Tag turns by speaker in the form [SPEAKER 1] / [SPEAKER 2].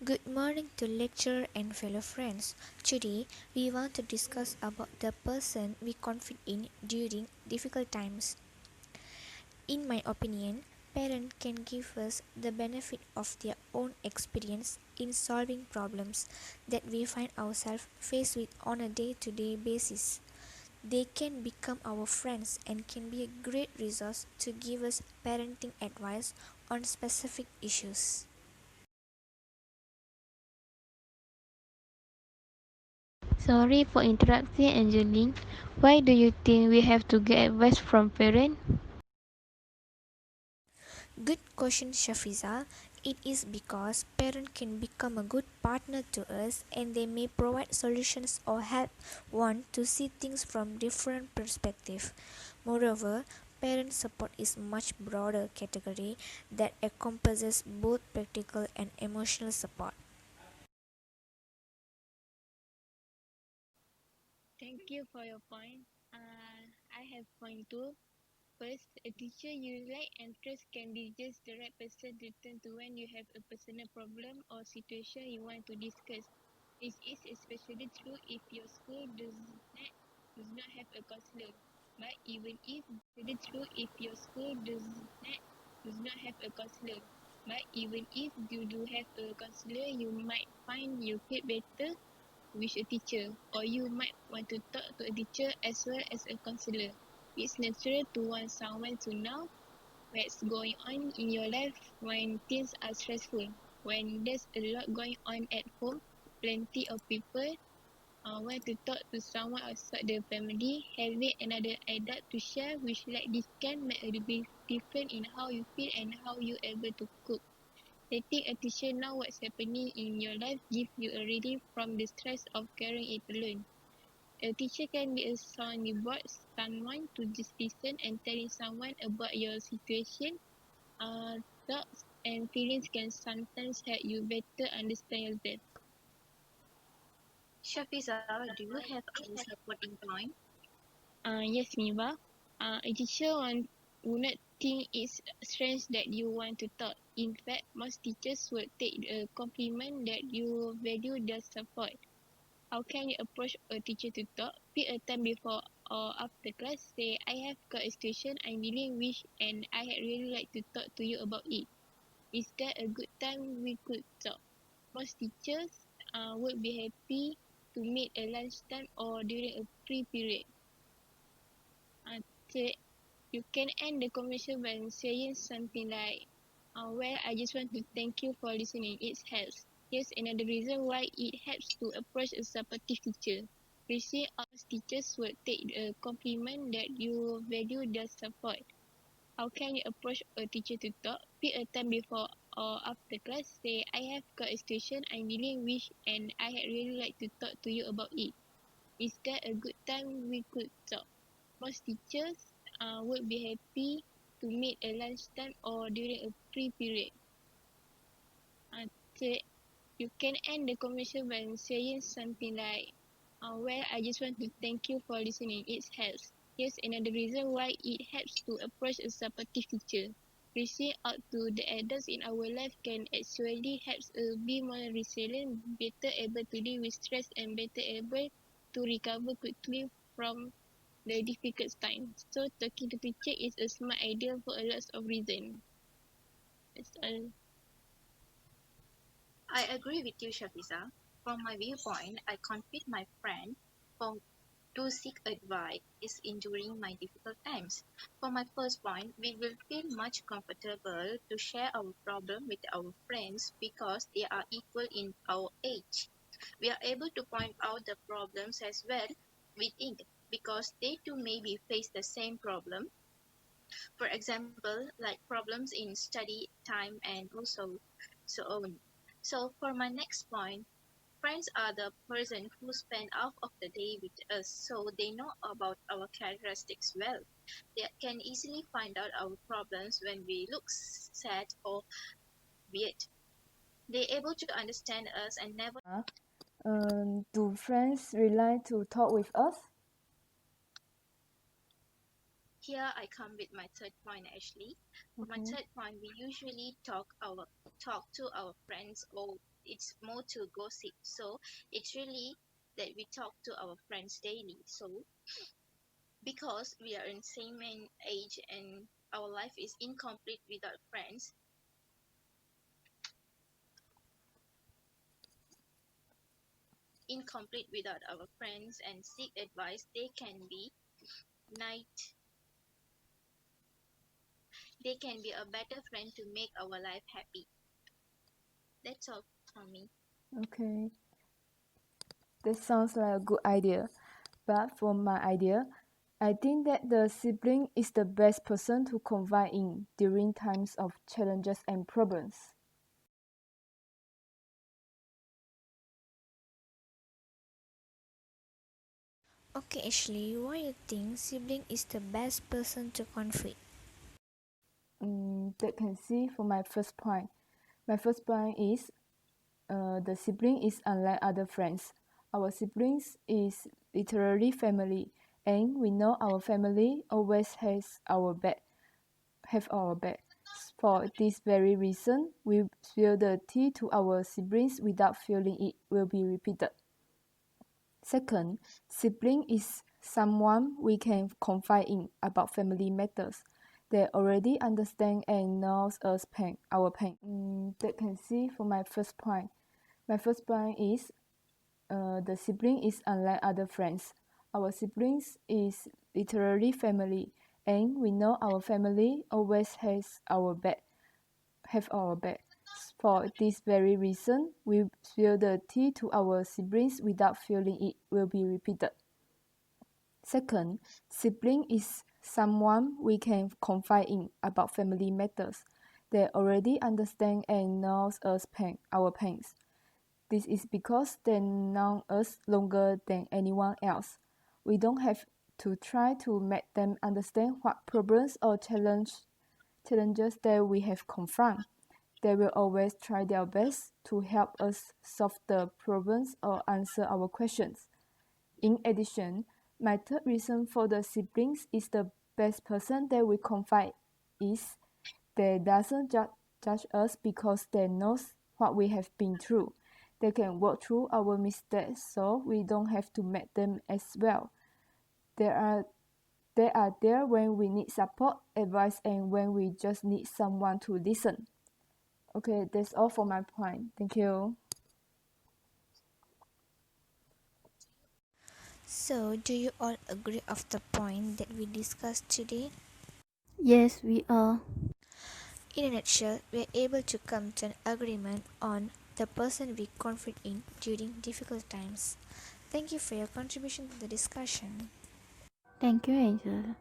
[SPEAKER 1] Good morning to lecturer and fellow friends. Today we want to discuss about the person we confide in during difficult times. In my opinion, parents can give us the benefit of their own experience in solving problems that we find ourselves faced with on a day-to-day basis. They can become our friends and can be a great resource to give us parenting advice on specific issues.
[SPEAKER 2] Sorry for interrupting, Angeline. Why do you think we have to get advice from parents?
[SPEAKER 1] Good question, Shafiza. It is because parents can become a good partner to us and they may provide solutions or help one to see things from different perspectives. Moreover, parent support is much broader category that encompasses both practical and emotional support.
[SPEAKER 3] Thank you for your point. I have point two. First, a teacher you like and trust can be just the right person to turn to when you have a personal problem or situation you want to discuss. This is especially true if your school does not have a counselor. But even if does not have a counselor, but even if you do have a counselor, you might find you feel better with a teacher, or you might want to talk to a teacher as well as a counselor. It's natural to want someone to know what's going on in your life when things are stressful. When there's a lot going on at home, plenty of people want to talk to someone outside the family. Having another adult to share which like this can make a big difference in how you feel and how you able to cope. Letting a teacher know what's happening in your life gives you a relief from the stress of carrying it alone. A teacher can be a sounding board, someone to just listen and telling someone about your situation. Thoughts and feelings can sometimes help you better understand yourself.
[SPEAKER 4] Shafiza, do you have any supporting point?
[SPEAKER 3] Yes, Miba. A teacher would not think it's strange that you want to talk. In fact, most teachers would take a compliment that you value their support. How can you approach a teacher to talk? Pick a time before or after class. Say, I have got a situation I'm dealing with and I had really like to talk to you about it. Is there a good time we could talk? Most teachers would be happy to meet at lunchtime or during a free period. Third, you can end the conversation by saying something like, well, I just want to thank you for listening. It helps. Here's another reason why it helps to approach a supportive teacher. Receive us teachers would take a compliment that you value their support. How can you approach a teacher to talk? Pick a time before or after class. Say, I have got a situation I'm dealing with and I had really like to talk to you about it. Is there a good time we could talk? Most teachers would be happy to meet at lunchtime or during a free period. Third, you can end the conversation by saying something like, well, I just want to thank you for listening. It helps. Here's another reason why it helps to approach a supportive teacher. Reaching out to the adults in our life can actually help us be more resilient, better able to deal with stress, and better able to recover quickly from the difficult times. So talking to teacher is a smart idea for a lot of reasons. That's all.
[SPEAKER 4] I agree with you, Shafiza. From my viewpoint, I confide my friend for, to seek advice in during my difficult times. For my first point, we will feel much comfortable to share our problem with our friends because they are equal in our age. We are able to point out the problems as well, we think, because they too maybe face the same problem. For example, like problems in study, time, and also so on. So for my next point, friends are the person who spend half of the day with us, so they know about our characteristics well. They can easily find out our problems when we look sad or weird. They're able to understand us and never.
[SPEAKER 5] Do friends rely to talk with us?
[SPEAKER 4] Here I come with my third point actually. For my
[SPEAKER 5] Okay.
[SPEAKER 4] third point, we usually talk our talk to our friends, or it's more to gossip. So it's really that we talk to our friends daily. So because we are in same age and our life is incomplete without friends, and seek advice, night they can be a better friend to make our life happy. That's all from me.
[SPEAKER 5] Okay, that sounds like a good idea. But for my idea, I think that the sibling is the best person to confide in during times of challenges and problems.
[SPEAKER 1] Okay, Ashley, why you think sibling is the best person to confide?
[SPEAKER 5] That can see for my first point. My first point is the sibling is unlike other friends. Our siblings is literally family, and we know our family always has our back. Have our back. For this very reason, we spill the tea to our siblings without feeling it will be repeated. Second, sibling is someone we can confide in about family matters. They already understand and knows our pain. That can see for my first point. My first point is the sibling is unlike other friends. Our siblings is literally family, and we know our family always has our back. Have our back. For this very reason, we spill the tea to our siblings without feeling it will be repeated. Second, sibling is someone we can confide in about family matters. They already understand and knows our pains. This is because they know us longer than anyone else. We don't have to try to make them understand what problems or challenges that we have confront. They will always try their best to help us solve the problems or answer our questions. In addition, my third reason for the siblings is the best person that we confide is they doesn't judge us because they knows what we have been through. They can work through our mistakes so we don't have to make them as well. They are they are there when we need support, advice, and when we just need someone to listen. Okay, that's all for my point. Thank you.
[SPEAKER 1] So, do you all agree of the point that we discussed today?
[SPEAKER 2] Yes, we are.
[SPEAKER 1] In a nutshell, we are able to come to an agreement on the person we confide in during difficult times. Thank you for your contribution to the discussion.
[SPEAKER 2] Thank you, Angel.